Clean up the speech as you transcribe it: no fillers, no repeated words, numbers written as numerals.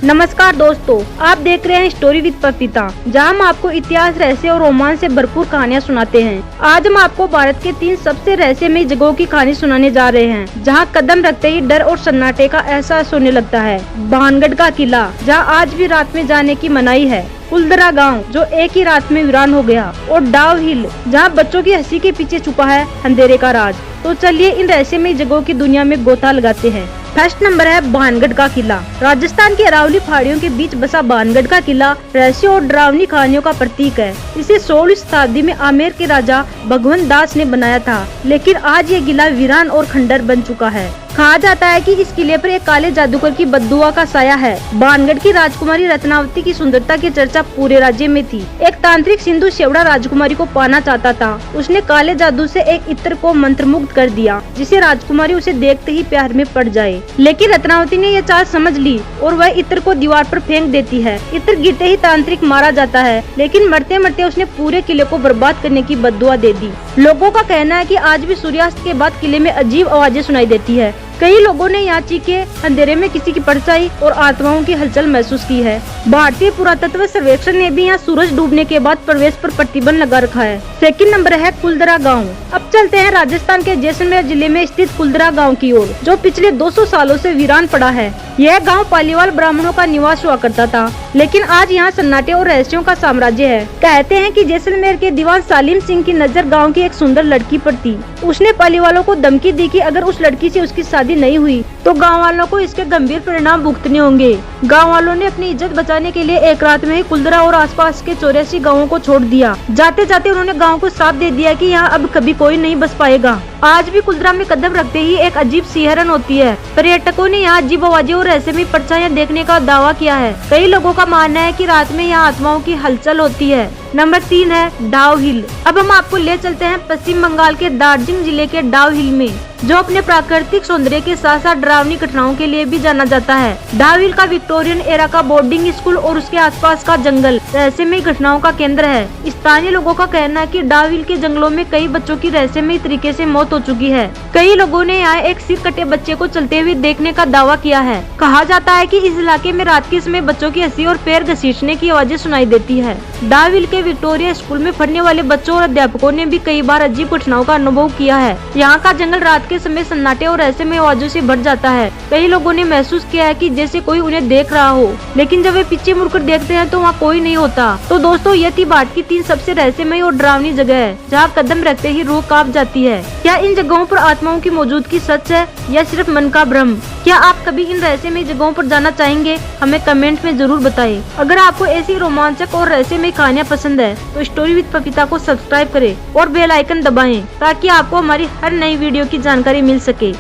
नमस्कार दोस्तों, आप देख रहे हैं स्टोरी विद पपीता, जहां हम आपको इतिहास, रहस्य और रोमांच से भरपूर कहानियां सुनाते हैं। आज हम आपको भारत के 3 सबसे रहस्यमयी जगहों की कहानी सुनाने जा रहे हैं, जहां कदम रखते ही डर और सन्नाटे का एहसास होने लगता है। भानगढ़ का किला, जहां आज भी रात में जाने की मनाही है। कुलदरा गांव, जो एक ही रात में वीरान हो गया। और डाव हिल, जहां बच्चों की हंसी के पीछे छुपा है अंधेरे का राज। तो चलिए इन रहस्यमयी जगहों की दुनिया में गोता लगाते हैं। फर्स्ट नंबर है भानगढ़ का किला। राजस्थान की अरावली पहाड़ियों के बीच बसा भानगढ़ का किला रहस्य और डरावनी कहानियों का प्रतीक है। इसे 16वीं शताब्दी में आमेर के राजा भगवंत दास ने बनाया था, लेकिन आज ये किला वीरान और खंडर बन चुका है। कहा जाता है कि इस किले पर एक काले जादूगर की बददुआ का साया है। भानगढ़ की राजकुमारी रत्नावती की सुंदरता की चर्चा पूरे राज्य में थी। एक तांत्रिक सिंधु शेवड़ा राजकुमारी को पाना चाहता था। उसने काले जादू से एक इत्र को मंत्रमुग्ध कर दिया, जिसे राजकुमारी उसे देखते ही प्यार में पड़ जाए। लेकिन रत्नावती ने यह चाल समझ ली और वह इत्र को दीवार पर फेंक देती है। इत्र गिरते ही तांत्रिक मारा जाता है, लेकिन मरते मरते उसने पूरे किले को बर्बाद करने की बददुआ दे दी। लोगों का कहना है कि आज भी सूर्यास्त के बाद किले में अजीब आवाजें सुनाई देती है। कई लोगों ने यहाँ चीखे, अंधेरे में किसी की परछाई और आत्माओं की हलचल महसूस की है। भारतीय पुरातत्व सर्वेक्षण ने भी यहाँ सूरज डूबने के बाद प्रवेश पर प्रतिबंध लगा रखा है। सेकंड नंबर है कुलदरा गांव। अब चलते हैं राजस्थान के जैसलमेर जिले में स्थित कुलदरा गांव की ओर, जो पिछले 200 सालों से वीरान पड़ा है। यह गांव पालीवाल ब्राह्मणों का निवास हुआ करता था, लेकिन आज यहाँ सन्नाटे और रहस्यों का साम्राज्य है। कहते हैं कि जैसलमेर के दीवान सालिम सिंह की नजर गांव की एक सुंदर लड़की पर थी। उसने पालीवालों को धमकी दी कि अगर उस लड़की से उसकी शादी नहीं हुई तो गांव वालों को इसके गंभीर परिणाम भुगतने होंगे। गांव वालों ने अपनी इज्जत बचाने के लिए एक रात में ही कुलदरा और आसपास के 84 गांवों को छोड़ दिया। जाते जाते उन्होंने गांव को साफ दे दिया कि यहाँ अब कभी कोई नहीं बस पाएगा। आज भी कुलदरा में कदम रखते ही एक अजीब सिहरन होती है। पर्यटकों ने यहाँ अजीब आवाजें और रहस्यमयी परछाइयां देखने का दावा किया है। कई लोगों का मानना है कि रात में यहाँ आत्माओं की हलचल होती है। नंबर 3 है डाव हिल। अब हम आपको ले चलते हैं पश्चिम बंगाल के दार्जिलिंग जिले के डाव हिल में, जो अपने प्राकृतिक सौंदर्य के साथ साथ डरावनी घटनाओं के लिए भी जाना जाता है। डाव हिल का विक्टोरियन एरा का बोर्डिंग स्कूल और उसके आसपास का जंगल रहस्यमयी घटनाओं का केंद्र है। स्थानीय लोगों का कहना है कि डाव हिल के जंगलों में कई बच्चों की रहस्यमयी तरीके से मौत हो चुकी है। कई लोगों ने यहाँ एक सिर कटे बच्चे को चलते हुए देखने का दावा किया है। कहा जाता है कि इस इलाके में रात के समय बच्चों की हंसी और पैर घसीटने की आवाजें सुनाई देती है। डाव हिल के विक्टोरिया स्कूल में पढ़ने वाले बच्चों और अध्यापकों ने भी कई बार अजीब घटनाओं का अनुभव किया है। यहाँ का जंगल रात के समय सन्नाटे और रहस्यमयी आवाजों से भर जाता है। कई लोगों ने महसूस किया है कि जैसे कोई उन्हें देख रहा हो, लेकिन जब वे पीछे मुड़कर देखते हैं तो वहाँ कोई नहीं होता। तो दोस्तों, ये थी भारत की 3 सबसे रहस्यमयी और डरावनी जगह है, जहाँ कदम रखते ही रूह कांप जाती है। क्या इन जगहों पर आत्माओं की मौजूदगी सच है या सिर्फ मन का भ्रम? क्या आप कभी इन रहस्यमयी जगहों पर जाना चाहेंगे? हमें कमेंट में जरूर बताएं। अगर आपको ऐसी रोमांचक और रहस्यमयी कहानियाँ पसंद है तो स्टोरी विद पपीता को सब्सक्राइब करें और बेल आइकन दबाएं, ताकि आपको हमारी हर नई वीडियो की जानकारी मिल सके।